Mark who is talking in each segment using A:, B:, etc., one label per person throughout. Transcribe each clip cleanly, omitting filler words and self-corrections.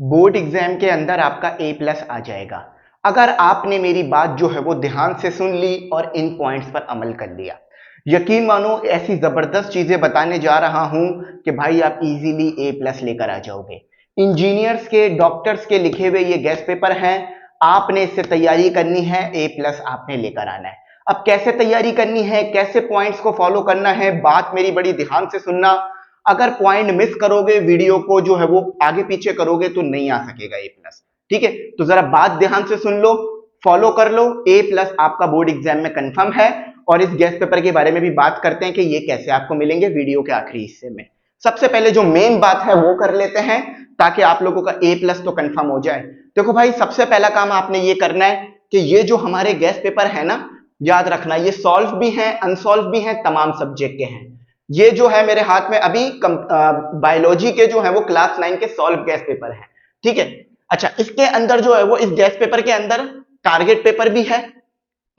A: Board exam के अंदर आपका A+ आ जाएगा अगर आपने मेरी बात जो है वो ध्यान से सुन ली और इन पॉइंट्स पर अमल कर लिया। यकीन मानो ऐसी जबरदस्त चीजें बताने जा रहा हूं कि भाई आप इजीली A+ लेकर आ जाओगे। इंजीनियर्स के, डॉक्टर्स के लिखे हुए ये गेस्ट पेपर हैं, आपने इससे तैयारी करनी है, A+ आपने लेकर आना है। अब कैसे तैयारी करनी है, कैसे पॉइंट्स को फॉलो करना है, बात मेरी बड़ी ध्यान से सुनना। अगर पॉइंट मिस करोगे, वीडियो को जो है वो आगे पीछे करोगे तो नहीं आ सकेगा A+। ठीक है, तो जरा बात ध्यान से सुन लो, फॉलो कर लो। A+ आपका बोर्ड एग्जाम में कंफर्म है। और इस गेस्ट पेपर के बारे में भी बात करते हैं कि ये कैसे आपको मिलेंगे वीडियो के आखिरी हिस्से में। सबसे पहले जो मेन बात है वो कर लेते हैं ताकि आप लोगों का A+ तो कंफर्म हो जाए। देखो भाई, सबसे पहला काम आपने ये करना है कि ये जो हमारे गेस्ट पेपर है ना, याद रखना ये सॉल्व भी हैं, अनसॉल्व भी हैं, तमाम सब्जेक्ट के हैं। ये जो है मेरे हाथ में अभी बायोलॉजी के जो है वो क्लास 9 के सॉल्व गेस्ट पेपर है। ठीक है, अच्छा, इसके अंदर जो है वो इस गेस्ट पेपर के अंदर टारगेट पेपर भी है,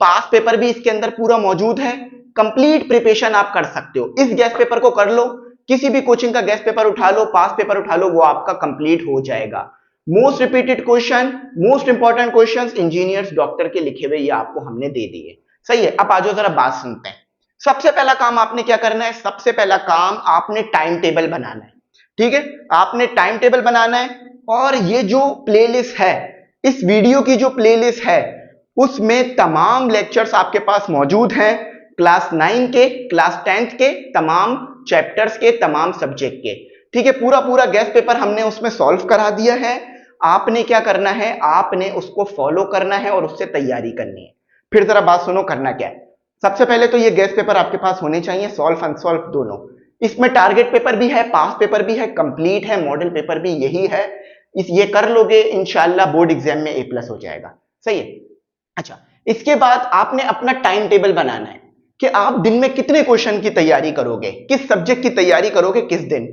A: पास पेपर भी इसके अंदर पूरा मौजूद है। कंप्लीट प्रिपरेशन आप कर सकते हो, इस गेस्ट पेपर को कर लो, किसी भी कोचिंग का गेस्ट पेपर उठा लो, पास पेपर उठा लो, वो आपका कंप्लीट हो जाएगा। Most repeated question, most important questions engineers, doctor के लिखे हुए ये आपको हमने दे दिए। सही है, अब आ जाओ जरा बात सुनते हैं। सबसे पहला काम आपने क्या करना है, सबसे पहला काम आपने टाइम टेबल बनाना है। ठीक है, आपने टाइम टेबल बनाना है और ये जो प्लेलिस्ट है, इस वीडियो की जो प्लेलिस्ट है उसमें तमाम लेक्चर्स आपके पास मौजूद हैं, क्लास 9 के, क्लास 10th के, तमाम चैप्टर्स के, तमाम सब्जेक्ट के। ठीक है, पूरा पूरा गेस्ट पेपर हमने उसमें सॉल्व करा दिया है। आपने क्या करना है, आपने उसको फॉलो करना है और उससे तैयारी करनी है। फिर जरा बात सुनो, करना क्या है। सबसे पहले तो ये गेस्ट पेपर आपके पास होने चाहिए, सॉल्व अनसॉल्व दोनों। इसमें टारगेट पेपर भी है, पास पेपर भी है, कंप्लीट है, मॉडल पेपर भी यही है। ये कर लोगे इंशाल्लाह बोर्ड एग्जाम में A+ हो जाएगा। सही है, अच्छा, इसके बाद आपने अपना टाइम टेबल बनाना है कि आप दिन में कितने क्वेश्चन की तैयारी करोगे, किस सब्जेक्ट की तैयारी करोगे, किस दिन।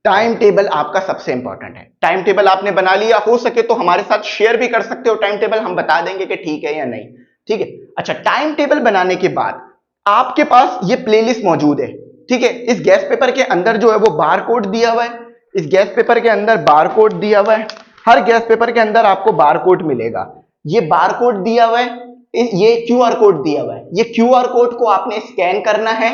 A: टाइम टेबल आपका सबसे इंपॉर्टेंट है। टाइम टेबल आपने बना लिया, हो सके तो हमारे साथ शेयर भी कर सकते हो टाइम टेबल, हम बता देंगे कि ठीक है या नहीं। ठीक है, अच्छा, टाइम टेबल बनाने के बाद आपके पास ये प्लेलिस्ट मौजूद है। ठीक है, इस गेस्ट पेपर के अंदर जो है वो बार कोड दिया हुआ है, इस गेस्ट पेपर के अंदर बार कोड दिया हुआ है। हर गेस्ट पेपर के अंदर आपको बार कोड मिलेगा। ये बार कोड दिया हुआ है, ये QR कोड दिया हुआ है। ये QR कोड को आपने स्कैन करना है,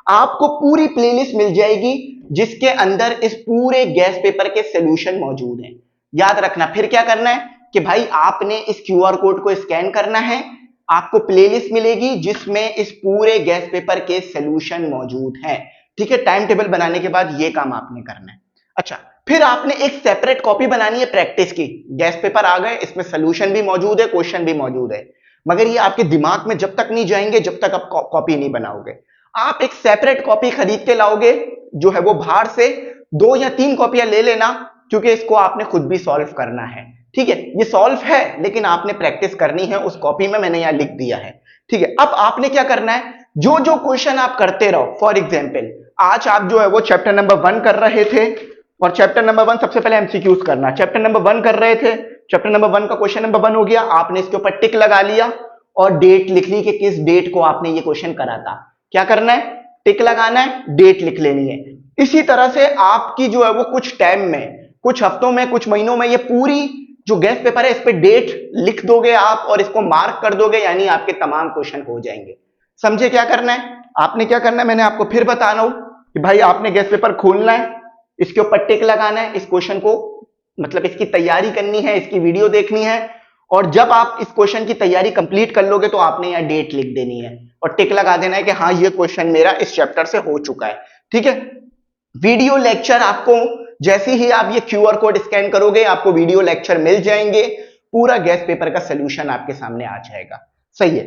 A: आपको पूरी प्लेलिस्ट मिल जाएगी जिसके अंदर इस पूरे गेस्ट पेपर के सॉल्यूशन मौजूद हैं। याद रखना, फिर क्या करना है कि भाई आपने इस QR कोड को स्कैन करना है, आपको प्लेलिस्ट मिलेगी जिसमें इस पूरे गेस्ट पेपर के सॉल्यूशन मौजूद हैं। ठीक है, टाइम टेबल बनाने के बाद ये काम आपने करना है। अच्छा, फिर आपने एक सेपरेट कॉपी बनानी है प्रैक्टिस की। गेस्ट पेपर आ गए, इसमें सॉल्यूशन भी मौजूद है, क्वेश्चन भी मौजूद है, मगर ये आपके दिमाग में जब तक नहीं जाएंगे जब तक आप कॉपी नहीं बनाओगे। आप एक सेपरेट कॉपी खरीद के लाओगे, जो है वो बाहर से 2 या 3 कॉपियां ले लेना, क्योंकि इसको आपने खुद भी सॉल्व करना है। ठीक है, ये सॉल्व है लेकिन आपने प्रैक्टिस करनी है, उस कॉपी में मैंने यहां लिख दिया है। ठीक है, अब आपने क्या करना है, जो जो क्वेश्चन आप करते रहो। फॉर एग्जाम्पल, आज आप जो है वो चैप्टर नंबर 1 कर रहे थे और चैप्टर नंबर 1 सबसे पहले MCQs करना। चैप्टर नंबर 1 कर रहे थे, चैप्टर नंबर 1 का क्वेश्चन नंबर 1 हो गया, आपने इसके ऊपर टिक लगा लिया और डेट लिख ली कि किस डेट को आपने ये क्वेश्चन करा था। क्या करना है, टिक लगाना है, डेट लिख लेनी है। इसी तरह से आपकी जो है वो कुछ टाइम में, कुछ हफ्तों में, कुछ महीनों में ये पूरी जो गेस्ट पेपर है इस पे डेट लिख दोगे आप और इसको मार्क कर दोगे, यानी आपके तमाम क्वेश्चन हो जाएंगे। समझे क्या करना है, आपने क्या करना है, मैंने आपको फिर बता रहा हूं कि भाई आपने गेस्ट पेपर खोलना है, इसके ऊपर टिक लगाना है, इस क्वेश्चन को मतलब इसकी तैयारी करनी है, इसकी वीडियो देखनी है, और जब आप इस क्वेश्चन की तैयारी कंप्लीट कर लोगे तो आपने यहां डेट लिख देनी है और टिक लगा देना है कि हाँ ये क्वेश्चन मेरा इस चैप्टर से हो चुका है। ठीक है, वीडियो लेक्चर आपको जैसे ही आप ये QR कोड स्कैन करोगे आपको वीडियो लेक्चर मिल जाएंगे, पूरा गेस्ट पेपर का सॉल्यूशन आपके सामने आ जाएगा। सही है,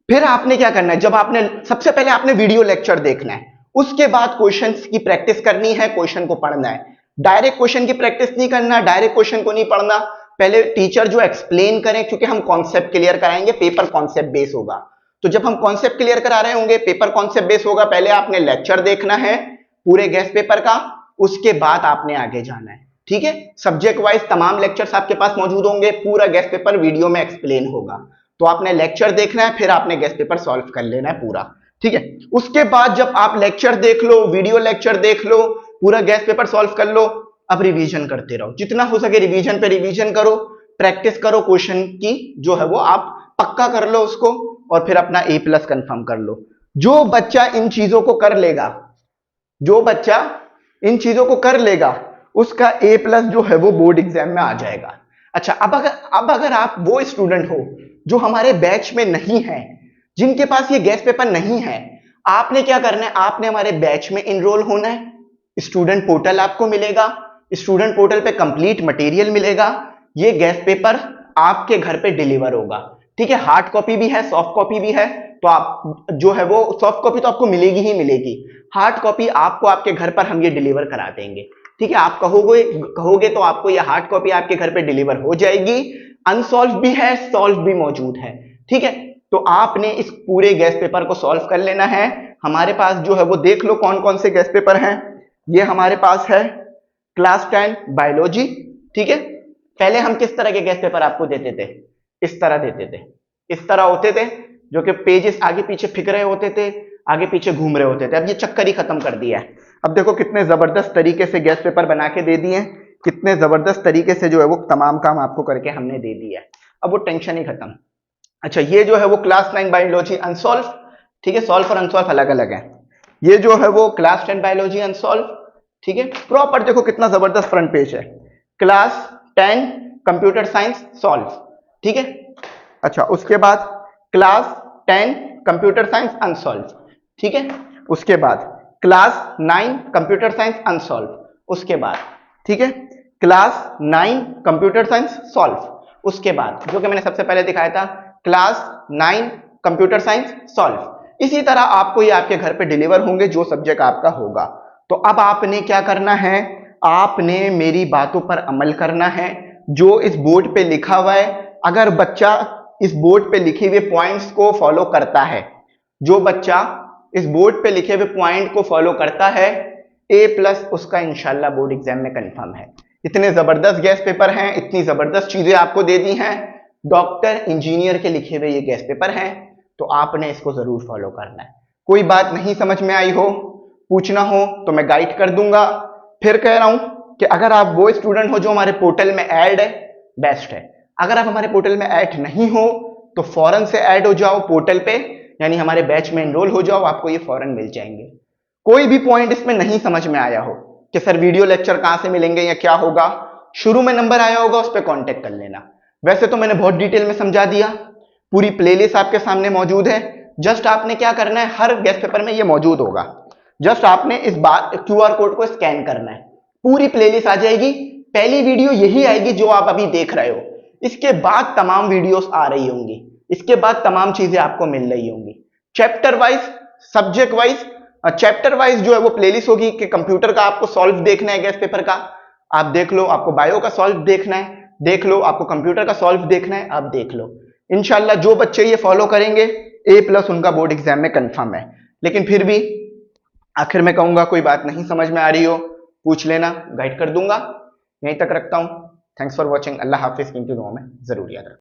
A: फिर आपने क्या करना है, जब आपने सबसे पहले आपने वीडियो लेक्चर देखना है, उसके बाद क्वेश्चंस की प्रैक्टिस करनी है, क्वेश्चन को पढ़ना है। डायरेक्ट क्वेश्चन की प्रैक्टिस नहीं करना, डायरेक्ट क्वेश्चन को नहीं पढ़ना, पहले टीचर जो एक्सप्लेन करें, क्योंकि हम कॉन्सेप्ट क्लियर कराएंगे, पेपर कॉन्सेप्ट बेस होगा। तो जब हम कॉन्सेप्ट क्लियर करा रहे होंगे, पेपर कॉन्सेप्ट बेस होगा, पहले आपने लेक्चर देखना है पूरे गेस्ट पेपर का, उसके बाद आपने आगे जाना है। ठीक है, सब्जेक्ट वाइज तमाम लेक्चर्स आपके पास मौजूद होंगे, पूरा गेस्ट पेपर वीडियो में एक्सप्लेन होगा। तो आपने लेक्चर देखना है, फिर आपने गेस्ट पेपर सॉल्व कर लेना है पूरा। ठीक है, उसके बाद जब आप लेक्चर देख लो, वीडियो लेक्चर देख लो, पूरा गेस्ट पेपर सॉल्व कर लो, अब रिवीजन करते रहो, जितना हो सके रिवीजन पे रिवीजन करो, प्रैक्टिस करो क्वेश्चन की जो है वो आप पक्का कर लो उसको, और फिर अपना A+ कंफर्म कर लो। जो बच्चा इन चीजों को कर लेगा, जो बच्चा इन चीजों को कर लेगा, उसका A+ जो है वो बोर्ड एग्जाम में आ जाएगा। अच्छा, अब अगर आप वो स्टूडेंट हो जो हमारे बैच में नहीं है, जिनके पास ये गैस पेपर नहीं है, आपने क्या करना है, आपने हमारे बैच में इनरोल होना है। स्टूडेंट पोर्टल आपको मिलेगा, स्टूडेंट पोर्टल पे कंप्लीट मटेरियल मिलेगा, ये गैस पेपर आपके घर पे डिलीवर होगा। ठीक है, हार्ड कॉपी भी है, सॉफ्ट कॉपी भी है, तो आप जो है वो सॉफ्ट कॉपी तो आपको मिलेगी ही मिलेगी, हार्ड कॉपी आपको आपके घर पर हम ये डिलीवर करा देंगे। ठीक है, आप कहोगे तो आपको ये हार्ड कॉपी आपके घर पे डिलीवर हो जाएगी। अनसॉल्व भी है, सॉल्व भी मौजूद है। ठीक है, तो आपने इस पूरे गैस पेपर को सॉल्व कर लेना है। हमारे पास जो है वो देख लो कौन कौन से गैस पेपर हैं। ये हमारे पास है क्लास 10 बायोलॉजी। ठीक है, पहले हम किस तरह के गैस पेपर आपको देते थे, इस तरह देते थे, इस तरह होते थे, जो कि पेजेस आगे पीछे फिक रहे होते थे, आगे पीछे घूम रहे होते थे। अब ये चक्कर ही खत्म कर दिया है। अब देखो कितने जबरदस्त तरीके से गैस पेपर बना के दे दिए, कितने जबरदस्त तरीके से जो है वो तमाम काम आपको करके हमने दे दिया है। अब वो टेंशन ही खत्म। अच्छा, ये जो है वो क्लास 9 बायोलॉजी अनसॉल्व। ठीक है, सॉल्व और अनसॉल्व अलग अलग है। ये जो है वो क्लास 10 बायोलॉजी अनसॉल्व। ठीक है, प्रॉपर देखो कितना जबरदस्त फ्रंट पेज है, क्लास 10 कंप्यूटर साइंस सॉल्व। ठीक है, अच्छा उसके बाद क्लास 10 कंप्यूटर साइंस अनसॉल्व। ठीक है, उसके बाद क्लास 9 कंप्यूटर साइंस अनसॉल्व। उसके बाद ठीक है, क्लास 9 कंप्यूटर साइंस सॉल्व। उसके बाद जो कि मैंने सबसे पहले दिखाया था, क्लास 9 कंप्यूटर साइंस सॉल्व। इसी तरह आपको ये आपके घर पे डिलीवर होंगे जो सब्जेक्ट आपका होगा। तो अब आपने क्या करना है, आपने मेरी बातों पर अमल करना है। जो इस बोर्ड पे लिखा हुआ है, अगर बच्चा इस बोर्ड पे लिखे हुए पॉइंट्स को फॉलो करता है, जो बच्चा इस बोर्ड पे लिखे हुए पॉइंट को फॉलो करता है, A+ उसका इंशाल्लाह बोर्ड एग्जाम में कंफर्म है। इतने जबरदस्त गैस पेपर हैं, इतनी जबरदस्त चीजें आपको दे दी हैं, डॉक्टर इंजीनियर के लिखे हुए ये गैस पेपर हैं, तो आपने इसको जरूर फॉलो करना है। कोई बात नहीं समझ में आई हो, पूछना हो तो मैं गाइड कर दूंगा। फिर कह रहा हूं कि अगर आप वो स्टूडेंट हो जो हमारे पोर्टल में ऐड है, बेस्ट है। अगर आप हमारे पोर्टल में ऐड नहीं हो तो फौरन से ऐड हो जाओ पोर्टल पे, यानी हमारे बैच में एनरोल हो जाओ, आपको ये फौरन मिल जाएंगे। कोई भी पॉइंट इसमें नहीं समझ में आया हो कि सर वीडियो लेक्चर कहां से मिलेंगे या क्या होगा, शुरू में नंबर आया होगा उस पर कॉन्टेक्ट कर लेना। वैसे तो मैंने बहुत डिटेल में समझा दिया, पूरी प्लेलिस्ट आपके सामने मौजूद है। जस्ट आपने क्या करना है, हर गैस पेपर में ये मौजूद होगा, जस्ट आपने इस बात QR कोड को स्कैन करना है, पूरी प्लेलिस्ट आ जाएगी। पहली वीडियो यही आएगी जो आप अभी देख रहे हो, इसके बाद तमाम वीडियोस आ रही होंगी, इसके बाद तमाम चीजें आपको मिल रही होंगी, chapter wise, subject wise. Chapter wise जो है वो प्लेलिस्ट होगी कि कंप्यूटर का आपको सॉल्व देखना है, गैस पेपर का आप देख लो, आपको बायो का सॉल्व देखना है देख लो, आपको कंप्यूटर का सॉल्व देखना है आप देख लो। इंशाल्लाह जो बच्चे ये फॉलो करेंगे A+ उनका बोर्ड एग्जाम में कंफर्म है। लेकिन फिर भी आखिर में कहूंगा, कोई बात नहीं समझ में आ रही हो पूछ लेना, गाइड कर दूंगा। यहीं तक रखता हूं। Thanks for watching. अल्लाह हाफिज। कीमती दुआओं में जरूर याद रखना।